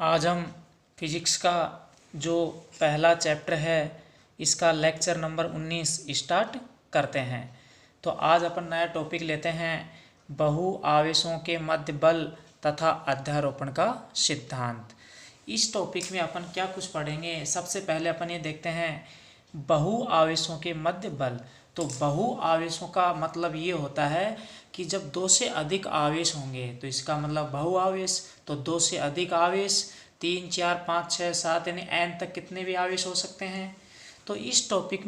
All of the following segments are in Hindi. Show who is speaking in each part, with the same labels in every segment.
Speaker 1: आज हम फिजिक्स का जो पहला चैप्टर है इसका लेक्चर नंबर 19 स्टार्ट करते हैं। तो आज अपन नया टॉपिक लेते हैं बहु आवेशों के मध्य बल तथा अध्यारोपण का सिद्धांत। इस टॉपिक में अपन क्या कुछ पढ़ेंगे, सबसे पहले अपन ये देखते हैं बहु आवेशों के मध्य बल। तो बहु आवेशों का मतलब ये होता है कि जब दो से अधिक आवेश होंगे तो इसका मतलब बहु आवेश। तो दो से अधिक आवेश 3, 4, 5, 6, 7 यानी n तक कितने भी आवेश हो सकते हैं। तो इस टॉपिक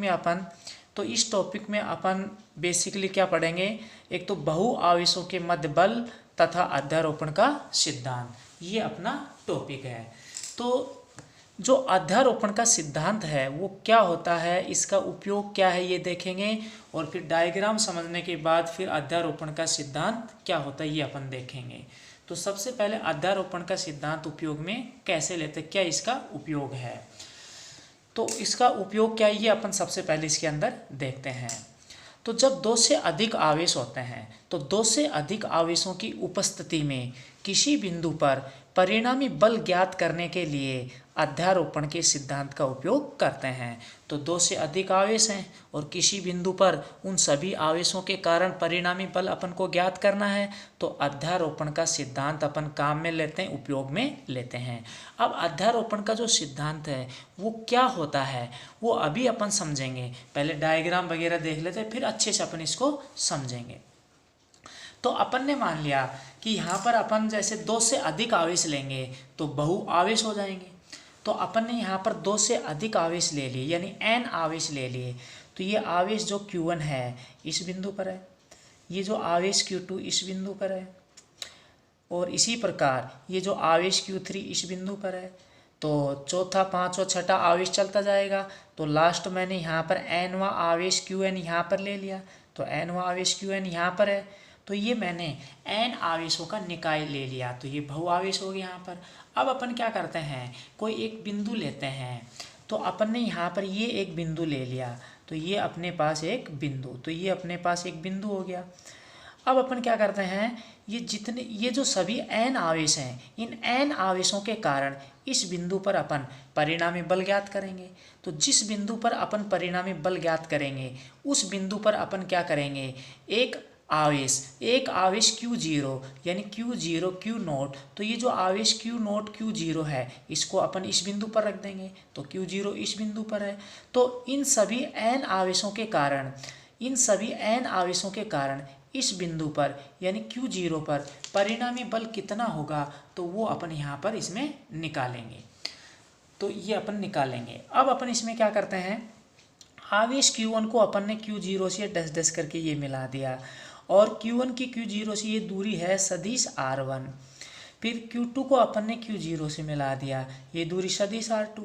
Speaker 1: में अपन बेसिकली क्या पढ़ेंगे, एक तो बहु आवेशों के मध्य बल तथा अध्यारोपण का सिद्धांत, ये अपना टॉपिक है। तो जो अध्यारोपण का सिद्धांत है वो क्या होता है, इसका उपयोग क्या है ये देखेंगे, और फिर डायग्राम समझने के बाद फिर अध्यारोपण का सिद्धांत क्या होता है ये अपन देखेंगे। तो सबसे पहले अध्यारोपण का सिद्धांत उपयोग में कैसे लेते, क्या इसका उपयोग है, तो इसका उपयोग क्या है ये अपन सबसे पहले इसके अंदर देखते हैं। तो जब दो से अधिक आवेश होते हैं तो दो से अधिक आवेशों की उपस्थिति में किसी बिंदु पर परिणामी बल ज्ञात करने के लिए अध्यारोपण के सिद्धांत का उपयोग करते हैं। तो दो से अधिक आवेश हैं और किसी बिंदु पर उन सभी आवेशों के कारण परिणामी बल अपन को ज्ञात करना है, तो अध्यारोपण का सिद्धांत अपन काम में लेते हैं, उपयोग में लेते हैं। अब अध्यारोपण का जो सिद्धांत है वो क्या होता है वो अभी अपन समझेंगे, पहले डायग्राम वगैरह देख लेते हैं फिर अच्छे से अपन इसको समझेंगे। तो अपन ने मान लिया कि यहाँ पर अपन जैसे दो से अधिक आवेश लेंगे तो बहु आवेश हो जाएंगे। तो अपन ने यहाँ पर दो से अधिक आवेश ले लिए यानी n आवेश ले लिए। तो ये आवेश जो Q1 है इस बिंदु पर है, ये जो आवेश Q2 इस बिंदु पर है, और इसी प्रकार ये जो आवेश Q3 इस बिंदु पर है। तो चौथा, पांचवा, छठा आवेश चलता जाएगा। तो लास्ट मैंने यहाँ पर nवां आवेश Qn यहाँ पर ले लिया, तो nवां आवेश Qn यहाँ पर है। तो ये मैंने n आवेशों का निकाय ले लिया, तो ये बहु आवेश हो गया यहाँ पर। अब अपन क्या करते हैं, कोई एक बिंदु लेते हैं। तो अपन ने यहाँ पर ये एक बिंदु ले लिया, तो ये अपने पास एक बिंदु, तो ये अपने पास एक बिंदु हो गया। अब अपन क्या करते हैं, ये जो सभी n आवेश हैं, इन n आवेशों के कारण इस बिंदु पर अपन परिणामी बल ज्ञात करेंगे। तो जिस बिंदु पर अपन परिणामी बल ज्ञात करेंगे उस बिंदु पर अपन क्या करेंगे, एक आवेश Q0 यानी Q0 Q0, तो ये जो आवेश Q0 Q0 है इसको अपन इस बिंदु पर रख देंगे, तो Q0 इस बिंदु पर है। तो इन सभी n आवेशों के कारण इस बिंदु पर यानी Q0 पर परिणामी बल कितना होगा तो वो अपन यहाँ पर इसमें निकालेंगे। तो ये अपन निकालेंगे। अब अपन इसमें क्या करते हैं, आवेश Q1 को अपन ने Q0 से डस डस करके ये मिला दिया, और Q1 की Q0 से ये दूरी है सदिश R1। फिर Q2 को अपन ने Q0 से मिला दिया, ये दूरी सदिश R2।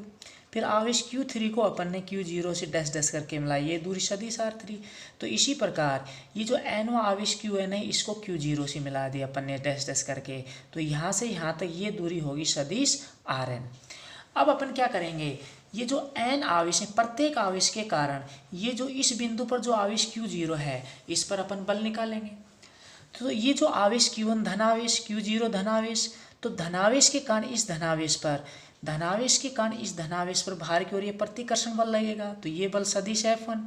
Speaker 1: फिर आवेश Q3 को अपन ने Q0 से डस डस करके मिला, ये दूरी सदिश R3। तो इसी प्रकार ये जो nवां आवेश Qn है इसको Q0 से मिला दिया अपन ने डस डस करके, तो यहाँ से यहाँ तक ये दूरी होगी सदिश Rn। अब अपन क्या करेंगे, ये जो n आवेश है प्रत्येक आवेश के कारण ये जो इस बिंदु पर जो आवेश Q0 है इस पर अपन बल निकालेंगे। तो ये जो आवेश Q1 धनावेश, Q0 धनावेश, तो धनावेश के कारण इस धनावेश पर भार की ओर ये प्रतिकर्षण बल लगेगा, तो ये बल सदिश F1।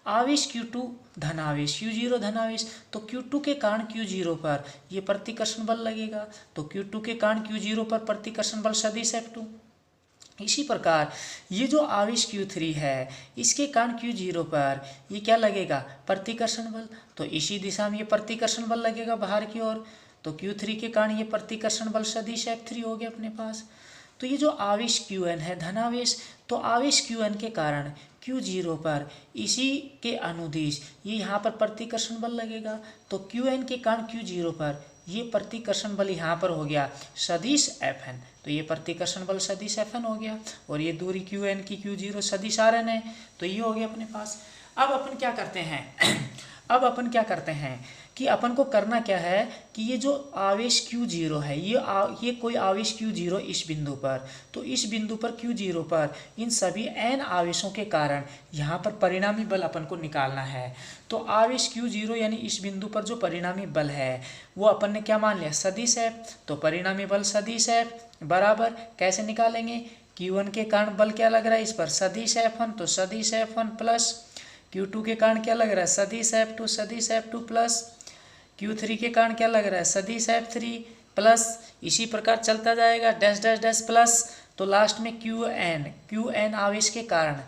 Speaker 1: आवेश Q2 धनावेश, Q0 धनावेश, तो Q2 के कारण Q0 पर ये प्रतिकर्षण बल लगेगा, तो Q2 के कारण Q0 पर प्रतिकर्षण बल सदिश F2। इसी प्रकार ये जो आवेश Q3 है इसके कारण Q0 पर ये क्या लगेगा, प्रतिकर्षण बल, तो इसी दिशा में ये प्रतिकर्षण बल लगेगा बाहर की ओर, तो Q3 के कारण ये प्रतिकर्षण बल सदिश F3 हो गया अपने पास। तो ये जो आवेश Qn है धनावेश, तो आवेश Qn के कारण Q0 पर इसी के अनुदिश ये यहाँ पर प्रतिकर्षण बल लगेगा, तो Qn के कारण Q0 पर ये प्रतिकर्षण बल यहाँ पर हो गया सदिश Fn, तो ये प्रतिकर्षण बल सदिश Fn हो गया, और ये दूरी Qn की Q0 सदिश Rn है, तो ये हो गया अपने पास। अब अपन क्या करते हैं अब अपन क्या करते हैं कि अपन को करना क्या है कि ये जो आवेश Q0 है, ये कोई आवेश Q0 इस बिंदु पर, तो इस बिंदु पर Q0 पर इन सभी n आवेशों के कारण यहाँ पर परिणामी बल अपन को निकालना है। तो आवेश Q0 यानी इस बिंदु पर जो परिणामी बल है वो अपन ने क्या मान लिया, सदिश है। तो परिणामी बल सदिश है बराबर कैसे निकालेंगे, Q1 के कारण बल क्या लग रहा है इस पर, सदिश F1, तो सदिश F1 प्लस Q2 के कारण क्या लग रहा है, सदिश F2 प्लस Q3 के कारण क्या लग रहा है, सदिश F3 प्लस, इसी प्रकार चलता जाएगा डैश डैश डैश प्लस। तो लास्ट में Qn आवेश के कारण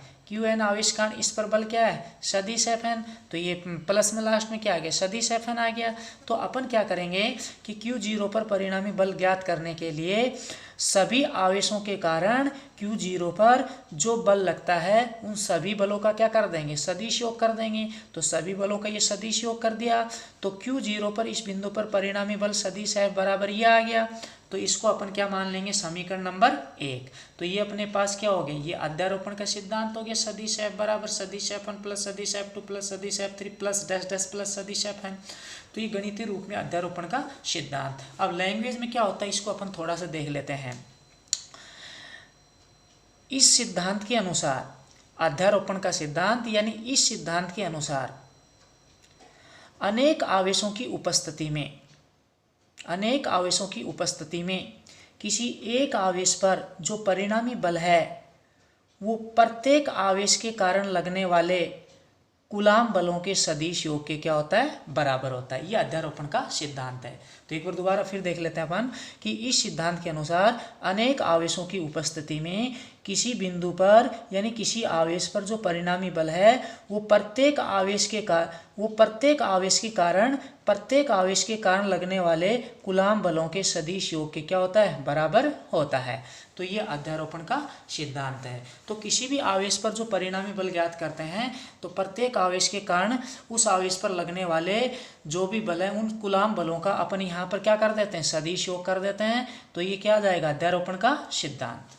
Speaker 1: इस पर बल क्या है, सदिश Fn, तो ये प्लस में लास्ट में क्या आ गया, सदिश Fn आ गया। तो अपन क्या करेंगे कि Q0 पर परिणामी बल ज्ञात करने के लिए सभी आवेशों के कारण Q0 पर जो बल लगता है उन सभी बलों का क्या कर देंगे, सदिश योग कर देंगे। तो सभी बलों का ये सदिश योग कर दिया, तो Q0 पर इस बिंदु पर परिणामी बल सदिश F बराबर ये आ गया। तो इसको अपन क्या मान लेंगे, समीकरण नंबर 1। तो ये अपने पास क्या हो गया, ये अध्यारोपण का सिद्धांत हो गया, सदिश F बराबर सदिश F1 प्लस सदिश F2 प्लस सदिश F3 plus dash dash plus सदिश Fn। तो ये गणितीय रूप में अध्यारोपण का सिद्धांत। अब लैंग्वेज में क्या होता है इसको अपन थोड़ा सा देख लेते हैं। इस सिद्धांत के अनुसार, अध्यारोपण का सिद्धांत यानी इस सिद्धांत के अनुसार अनेक आवेशों की उपस्थिति में किसी एक आवेश पर जो परिणामी बल है वो प्रत्येक आवेश के कारण लगने वाले कूलाम बलों के सदिश योग के क्या होता है, बराबर होता है। यह अध्यारोपण का सिद्धांत है। तो एक बार दोबारा फिर देख लेते हैं अपन कि इस सिद्धांत के अनुसार अनेक आवेशों की उपस्थिति में किसी बिंदु पर यानी किसी आवेश पर जो परिणामी बल है वो प्रत्येक आवेश के कारण लगने वाले कूलाम बलों के सदिश योग के क्या होता है, बराबर होता है। तो ये अध्यारोपण का सिद्धांत है। तो किसी भी आवेश पर जो परिणामी बल ज्ञात करते हैं तो प्रत्येक आवेश के कारण उस आवेश पर लगने वाले जो भी बल है उन कूलाम बलों का अपन यहाँ पर क्या कर देते हैं, सदिश योग कर देते हैं। तो ये क्या आ जाएगा, अध्यारोपण का सिद्धांत।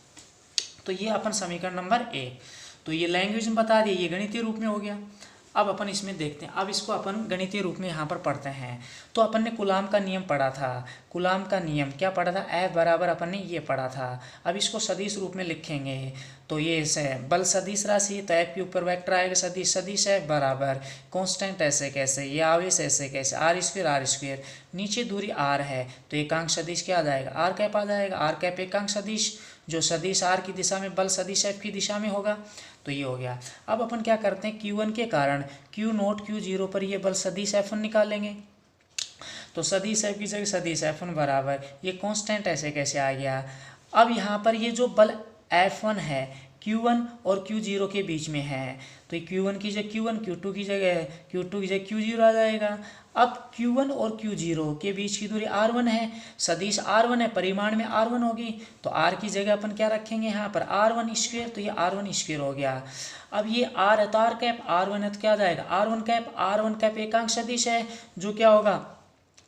Speaker 1: तो ये अपन समीकरण नंबर 1, तो ये लैंग्वेज में बता दिए, ये गणितीय रूप में हो गया। अब अपन इसमें देखते हैं, अब इसको अपन गणितीय रूप में यहाँ पर पढ़ते हैं। तो अपन ने कूलाम का नियम पढ़ा था, कूलाम का नियम क्या पढ़ा था, F बराबर अपन ने ये पढ़ा था। अब इसको सदिश रूप में लिखेंगे तो ये बल सदिश राशि, तो F के ऊपर वेक्टर आएगा सदिश F बराबर कांस्टेंट ऐसे कैसे, ये आवेश ऐसे कैसे, r², नीचे दूरी r है तो एकांक सदिश क्या आ जाएगा, r कैप आ जाएगा, r कैप एकांक सदिश, जो सदिश r की दिशा में बल सदिश F की दिशा में होगा। तो ये हो गया। अब अपन क्या करते हैं, Q1 के कारण Q0 Q0 पर ये बल सदिश F1 निकालेंगे। तो सदिश F की जगह सदिश F1 बराबर ये कांस्टेंट ऐसे कैसे आ गया। अब यहाँ पर ये जो बल F1 है Q1 और Q0 के बीच में है, तो Q1 की जगह Q1, Q2 की जगह Q0 आ जाएगा। अब Q1 और Q0 के बीच की दूरी R1 है, सदिश R1 है, परिमाण में R1 होगी, तो R की जगह अपन क्या रखेंगे यहाँ पर R1², तो ये R1² हो गया। अब ये R है तो R कैप, R1 है तो क्या आ जाएगा R1 कैप एकांक सदिश है, जो क्या होगा,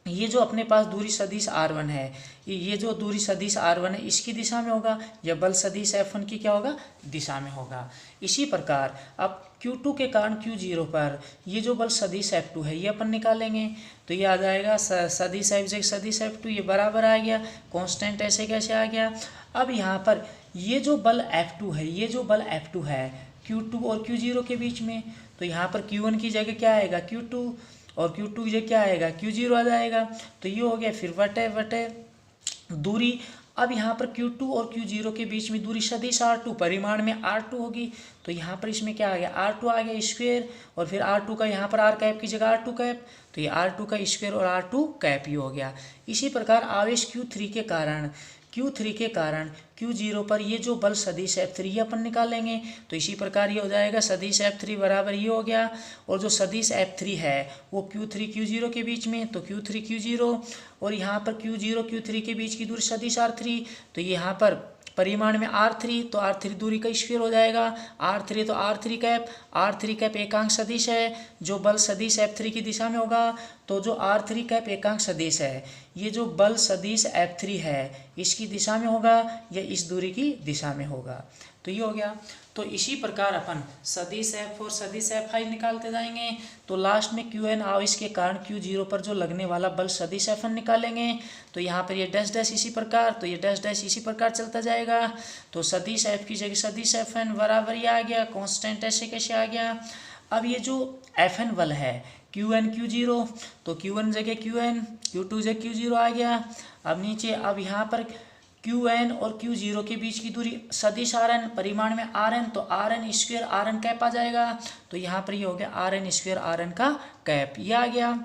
Speaker 1: ये जो अपने पास दूरी सदिश R1 है, ये जो दूरी सदिश R1 है इसकी दिशा में होगा, या बल सदिश F1 की क्या होगा, दिशा में होगा। इसी प्रकार अब Q2 के कारण Q0 पर ये जो बल सदिश F2 है ये अपन निकालेंगे। तो ये आ जाएगा सदिश F2, ये बराबर आ गया, कांस्टेंट ऐसे कैसे आ गया। अब यहाँ पर ये जो बल F2 है Q2 और Q0 के बीच में, तो यहाँ पर Q1 की जगह क्या आएगा, Q2, और Q2 की जगह क्या आएगा, Q0 आ जाएगा। तो ये हो गया, फिर वटे दूरी। अब यहाँ पर Q2 और Q0 के बीच में दूरी सदिश R2, परिमाण में R2 होगी, तो यहाँ पर इसमें क्या आ गया, R2 आ गया स्क्वायर, और फिर R2 का यहाँ पर R कैप की जगह R2 कैप, तो ये R2 का स्क्वायर और R2 कैप ही हो गया। इसी प्रकार आवेश Q3 के कारण Q0 पर ये जो बल सदिश F3 ये अपन निकालेंगे। तो इसी प्रकार ये हो जाएगा सदिश F3 बराबर ये हो गया, और जो सदिश F3 है वो Q3 Q0 के बीच में, तो Q3 Q0, और यहाँ पर Q0 Q3 के बीच की दूरी सदिश R3, तो यहाँ पर परिमाण में R3, तो R3 दूरी का स्क्वायर हो जाएगा, R3 तो R3 कैप एकांक सदिश है, जो बल सदिश F3 की दिशा में होगा। तो जो R3 कैप एकांक सदिश है ये जो बल सदिश F3 है इसकी दिशा में होगा या इस दूरी की दिशा में होगा। तो ये हो गया। तो इसी प्रकार अपन सदिश F और सदिश F5 निकालते जाएंगे। तो लास्ट में Qn आवेश के कारण Q0 पर जो लगने वाला बल सदिश Fn निकालेंगे। तो यहाँ पर ये डैश डैश इसी प्रकार, तो ये डैश डैश इसी प्रकार चलता जाएगा। तो सदिश F की जगह सदिश Fn बराबर ये आ गया, कांस्टेंट ऐसे कैसे आ गया। अब ये जो Fn बल है Qn Q0, तो Q1 जगह Qn, Q2 जगह Q0 आ गया। अब नीचे अब यहाँ पर Qn और Q0 के बीच की दूरी सदिश Rn, परिमाण में Rn, तो Rn स्क्वायर Rn कैप आ जाएगा। तो यहाँ पर ये हो गया Rn स्क्वायर Rn का कैप, ये आ गया।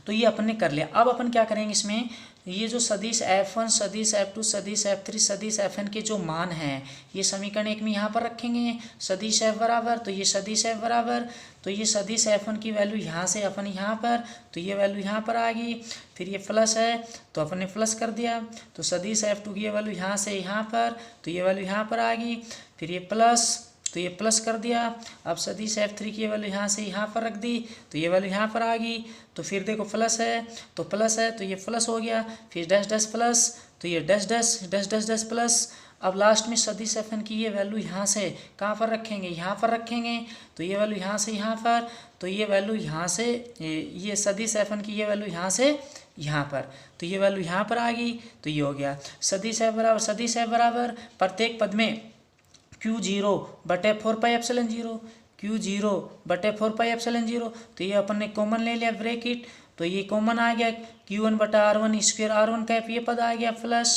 Speaker 1: तो ये अपन ने कर लिया। अब अपन क्या करेंगे इसमें, ये जो सदिश F1 सदिश F2 सदिश F3 सदिश Fn के जो मान हैं ये समीकरण एक में यहाँ पर रखेंगे। सदिश F बराबर, तो ये सदिश F बराबर, तो ये सदिश F1 की वैल्यू यहाँ से अपन यहाँ पर, तो ये वैल्यू यहाँ पर आ गई। फिर ये प्लस है तो अपन ने प्लस कर दिया। तो सदिश F2 की ये वैल्यू यहाँ से यहाँ पर, तो ये वैल्यू यहाँ पर आ गई। फिर ये प्लस, तो ये प्लस कर दिया। अब सदिश F3 की वैल्यू यहाँ से यहाँ पर रख दी, तो ये वैल्यू यहाँ पर आ गई। तो फिर देखो प्लस है तो प्लस है, तो ये प्लस हो गया। फिर डैश डैश प्लस, तो ये dash dash dash dash dash plus. अब लास्ट में सदिश Fn की ये वैल्यू यहाँ से कहाँ पर रखेंगे, यहाँ पर रखेंगे। तो ये वैल्यू यहाँ से यहाँ पर, तो ये वैल्यू यहाँ से, ये सदिश Fn की ये वैल्यू यहाँ से यहाँ पर, तो ये वैल्यू यहाँ पर आ गई। तो ये हो गया सदिश F बराबर प्रत्येक पद में Q0 बटे 4πε0, Q0 बटे 4πε0। तो ये अपन ने कॉमन ले लिया ब्रैकेट, तो ये कॉमन आ गया Q1 बटा R1 स्क्वायर R1 कैप, ये पद आ गया प्लस।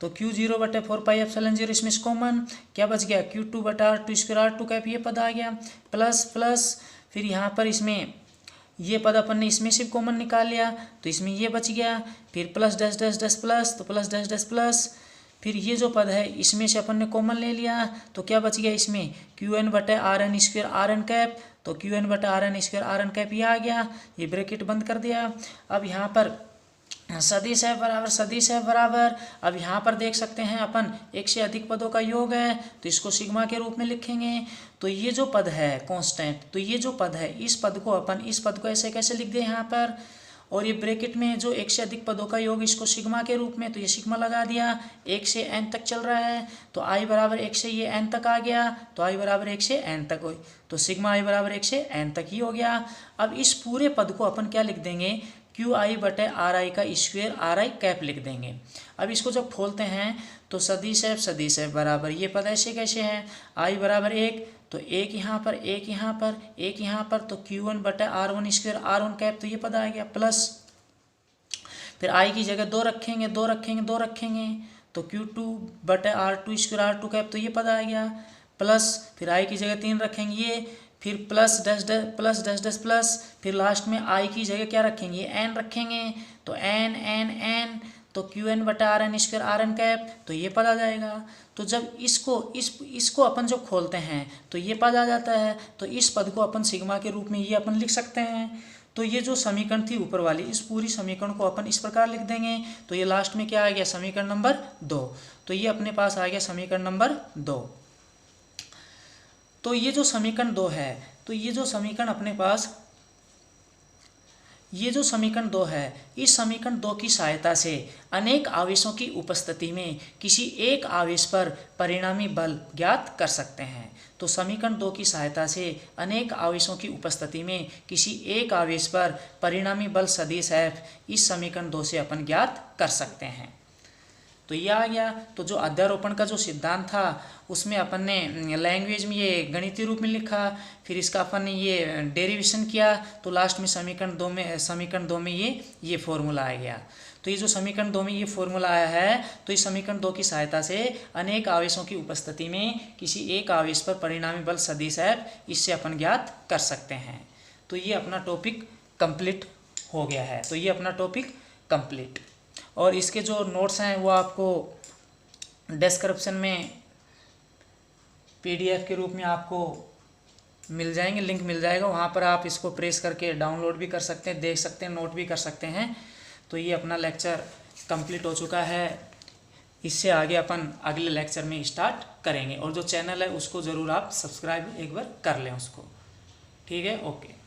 Speaker 1: तो Q0 बटे 4πε0 इसमें से कॉमन क्या बच गया, Q2 बटा R2 स्क्वायर R2 कैप, ये पद आ गया प्लस प्लस। फिर यहाँ पर इसमें ये पद अपन ने इसमें से कॉमन निकाल लिया, तो इसमें ये बच गया। फिर plus dash dash dash plus, तो प्लस डैश डैश प्लस। फिर ये जो पद है इसमें से अपन ने कॉमन ले लिया, तो क्या बच गया इसमें Qn बटे Rn स्क्वायर Rn कैप, तो Qn बटे Rn स्क्वायर Rn कैप ये आ गया। ये ब्रैकेट बंद कर दिया। अब यहाँ पर सदिश F बराबर, अब यहाँ पर देख सकते हैं अपन एक से अधिक पदों का योग है, तो इसको सिग्मा के रूप में लिखेंगे। तो ये जो पद है कांस्टेंट, तो ये जो पद है इस पद को अपन इस पद को ऐसे कैसे लिख दें यहाँ पर, और ये ब्रैकेट में जो एक से अधिक पदों का योग इसको सिग्मा के रूप में, तो ये सिग्मा लगा दिया। 1 से n तक चल रहा है, तो i बराबर 1 से ये n तक आ गया, तो i बराबर 1 से n तक हो, तो सिग्मा i बराबर 1 से n तक ही हो गया। अब इस पूरे पद को अपन क्या लिख देंगे, Qi बटे Ri का स्क्वायर Ri कैप लिख देंगे। अब इसको जब खोलते हैं तो सदिश F बराबर, ये पद ऐसे कैसे हैं, i बराबर 1, तो एक यहाँ पर एक यहाँ पर एक यहाँ पर, तो Q1 बटे R1 स्क्वायर R1 कैप, तो ये पद आ गया प्लस। फिर i की जगह 2 रखेंगे 2 रखेंगे 2 रखेंगे, तो Q2 बटे R2 स्क्वायर R2 कैप, तो ये पद आ गया प्लस। फिर i की जगह 3 रखेंगे ये, फिर plus dash dash plus dash dash plus. फिर लास्ट में i की जगह क्या रखेंगे, n रखेंगे, तो n n n, तो Qn बटा Rn स्क्वायर Rn कैप, तो ये पद आ जाएगा। तो जब इसको अपन जो खोलते हैं तो ये पद आ जाता है, तो इस पद को अपन सिग्मा के रूप में ये अपन लिख सकते हैं। तो ये जो समीकरण थी ऊपर वाली, इस पूरी समीकरण को अपन इस प्रकार लिख देंगे। तो ये लास्ट में क्या आ गया, समीकरण नंबर 2। तो ये अपने पास आ गया समीकरण नंबर 2। तो ये जो समीकरण 2 है, तो ये जो समीकरण अपने पास, ये जो समीकरण 2 है, इस समीकरण 2 की सहायता से अनेक आवेशों की उपस्थिति में किसी एक आवेश पर परिणामी बल ज्ञात कर सकते हैं। तो समीकरण 2 की सहायता से अनेक आवेशों की उपस्थिति में किसी एक आवेश पर परिणामी बल सदिश F इस समीकरण 2 से अपन ज्ञात कर सकते हैं। तो ये आ गया। तो जो अध्यारोपण का जो सिद्धांत था उसमें अपन ने लैंग्वेज में ये गणितीय रूप में लिखा, फिर इसका अपन ने ये डेरिवेशन किया, तो लास्ट में समीकरण 2 में ये फॉर्मूला आ गया। तो ये जो समीकरण 2 में ये फॉर्मूला आया है, तो इस समीकरण 2 की सहायता से अनेक आवेशों की उपस्थिति में किसी एक आवेश पर परिणामी बल सदिश F, इससे अपन ज्ञात कर सकते हैं। तो ये अपना टॉपिक कंप्लीट हो गया है। तो ये अपना टॉपिक कंप्लीट, और इसके जो नोट्स हैं वो आपको डिस्क्रिप्शन में PDF के रूप में आपको मिल जाएंगे, लिंक मिल जाएगा, वहाँ पर आप इसको प्रेस करके डाउनलोड भी कर सकते हैं, देख सकते हैं, नोट भी कर सकते हैं। तो ये अपना लेक्चर कंप्लीट हो चुका है। इससे आगे अपन अगले लेक्चर में स्टार्ट करेंगे, और जो चैनल है उसको ज़रूर आप सब्सक्राइब एक बार कर लें उसको। ठीक है, ओके।